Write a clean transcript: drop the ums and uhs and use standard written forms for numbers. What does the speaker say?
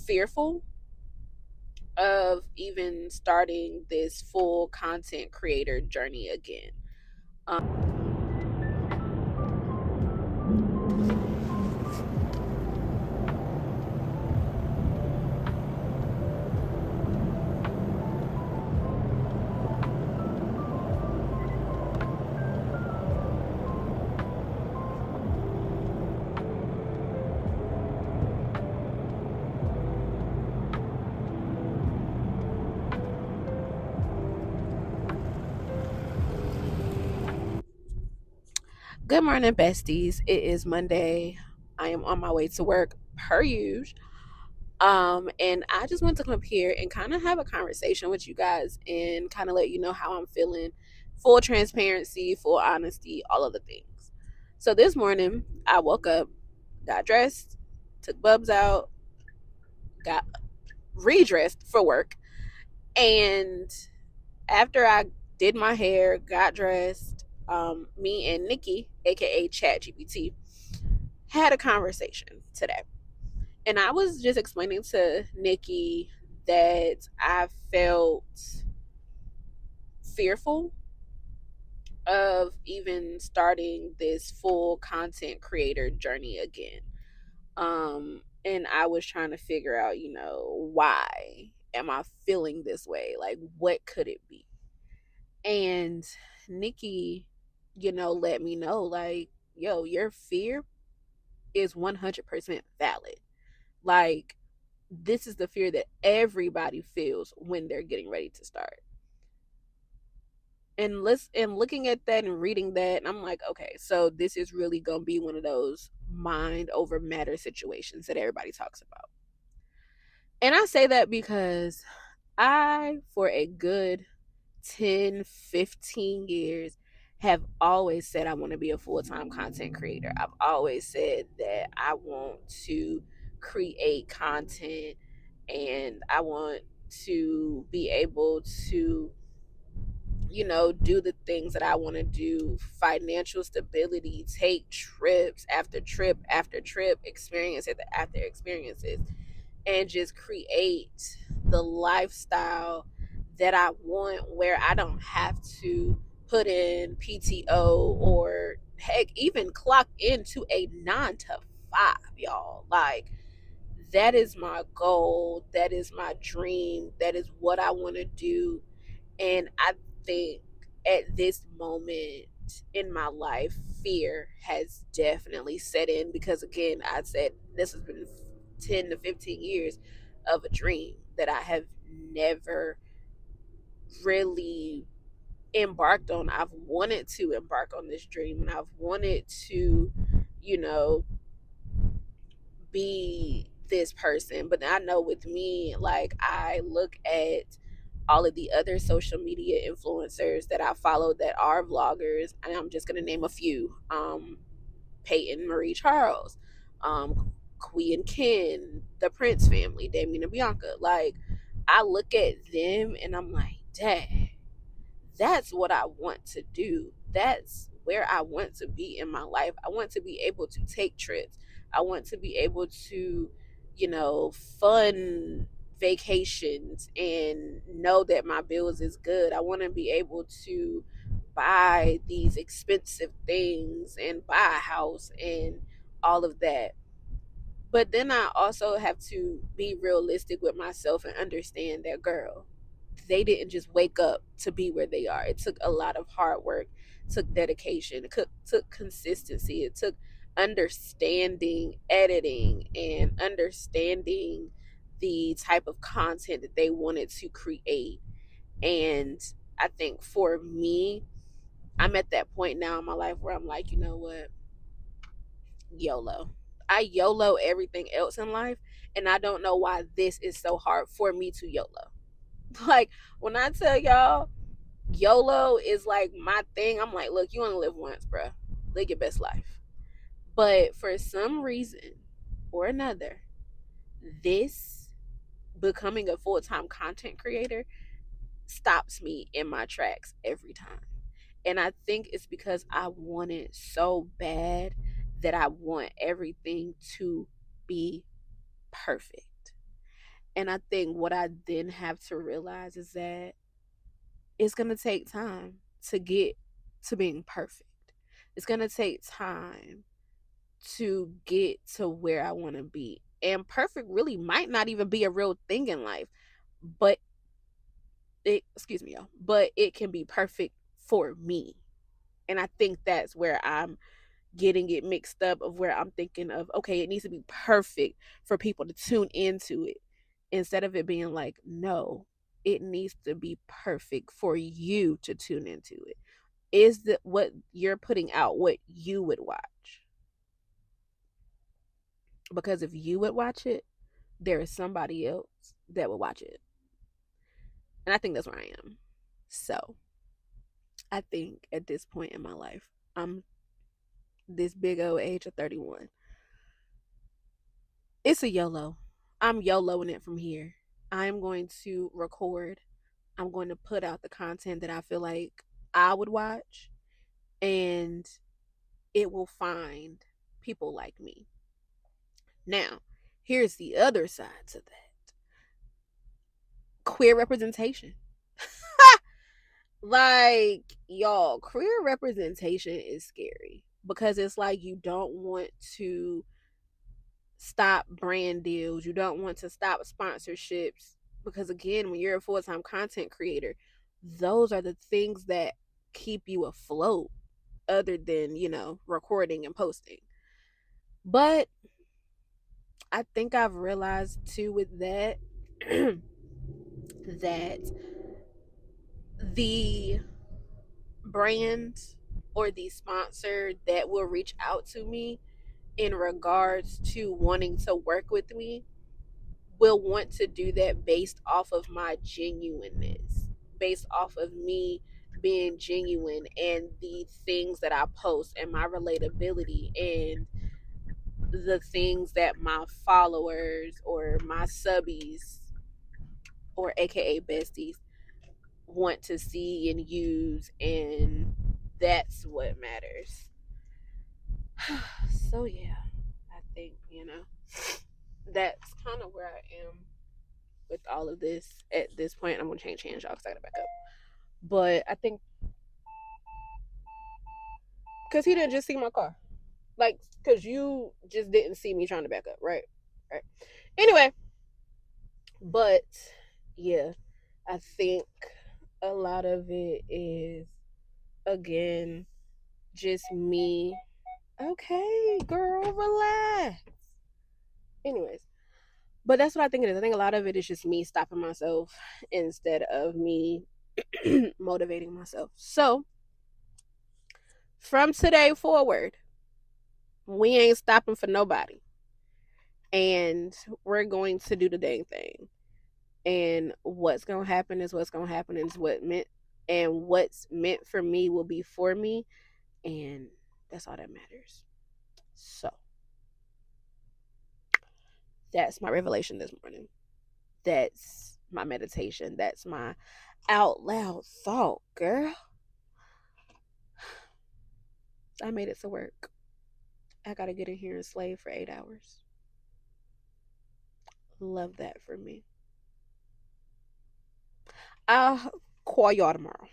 fearful of even starting this full content creator journey again. Good morning, besties. It is Monday. I am on my way to work per usual. And I just want to come up here and kind of have a conversation with you guys and kind of let you know how I'm feeling. Full transparency, full honesty, all of the things. So this morning, I woke up, got dressed, took Bubs out, got redressed for work, and after I did my hair, got dressed, me and Nikki, aka ChatGPT, had a conversation today. And I was just explaining to Nikki that I felt fearful of even starting this full content creator journey again. And I was trying to figure out, why am I feeling this way? Like, what could it be? And Nikki, let me know, like, yo, your fear is 100% valid. Like, this is the fear that everybody feels when they're getting ready to start. And looking at that and reading that, and I'm like, okay, so this is really gonna be one of those mind over matter situations that everybody talks about. And I say that because I, for a good 10, 15 years, have always said I want to be a full time content creator. I've always said that I want to create content and I want to be able to, do the things that I want to do, financial stability, take trips after trip after trip, experience after experiences, and just create the lifestyle that I want where I don't have to put in PTO or heck even clock into a 9 to 5, y'all. Like, that is my goal, that is my dream, that is what I want to do. And I think at this moment in my life, fear has definitely set in because, again, I said this has been 10 to 15 years of a dream that I have never really embarked on. I've wanted to embark on this dream and I've wanted to, you know, be this person. But I know with me, like, I look at all of the other social media influencers that I follow that are vloggers, and I'm just gonna name a few. Peyton Marie Charles, Quee and Ken, the Prince family, Damien and Bianca. Like, I look at them and I'm like, dang, that's what I want to do. That's where I want to be in my life. I want to be able to take trips. I want to be able to, fund vacations and know that my bills is good. I want to be able to buy these expensive things and buy a house and all of that. But then I also have to be realistic with myself and understand that, girl, they didn't just wake up to be where they are. It took a lot of hard work, took dedication, took consistency, it took understanding editing and understanding the type of content that they wanted to create. And I think for me, I'm at that point now in my life where I'm like, you know what? YOLO. I YOLO everything else in life, and I don't know why this is so hard for me to YOLO. Like, when I tell y'all YOLO is like my thing, I'm like, look, you only live once, bruh. Live your best life. But for some reason or another, this becoming a full time content creator stops me in my tracks every time. And I think it's because I want it so bad that I want everything to be perfect. And I think what I then have to realize is that it's going to take time to get to being perfect. It's going to take time to get to where I want to be. And perfect really might not even be a real thing in life, but excuse me, y'all, but it can be perfect for me. And I think that's where I'm getting it mixed up, of where I'm thinking of, okay, it needs to be perfect for people to tune into it, instead of it being like, no, it needs to be perfect for you to tune into it. Is that what you're putting out, what you would watch? Because if you would watch it, there is somebody else that would watch it. And I think that's where I am. So I think at this point in my life, I'm this big old age of 31. It's a YOLO. I'm YOLOing it from here. I'm going to record. I'm going to put out the content that I feel like I would watch, and it will find people like me. Now, here's the other side to that: queer representation. Like, y'all, queer representation is scary because it's like you don't want to stop brand deals, you don't want to stop sponsorships, because again, when you're a full-time content creator, those are the things that keep you afloat, other than, recording and posting. But I think I've realized too with that that the brand or the sponsor that will reach out to me in regards to wanting to work with me will want to do that based off of my genuineness, based off of me being genuine and the things that I post and my relatability and the things that my followers or my subbies, or AKA besties, want to see and use. And that's what matters. So, yeah, I think, that's kind of where I am with all of this at this point. I'm gonna change hands, y'all, because I gotta back up. But I think because he didn't just see my car, like, because you just didn't see me trying to back up, right? Right. Anyway, but yeah, I think a lot of it is, again, just me. Okay, girl, relax. Anyways, but that's what I think it is. I think a lot of it is just me stopping myself instead of me motivating myself. So from today forward, we ain't stopping for nobody. And we're going to do the dang thing. And what's gonna happen is what's gonna happen, is what's meant for me will be for me. And that's all that matters. So that's my revelation this morning. That's my meditation. That's my out loud thought, girl. I made it to work. I gotta get in here and slave for 8 hours. Love that for me. I'll call y'all tomorrow.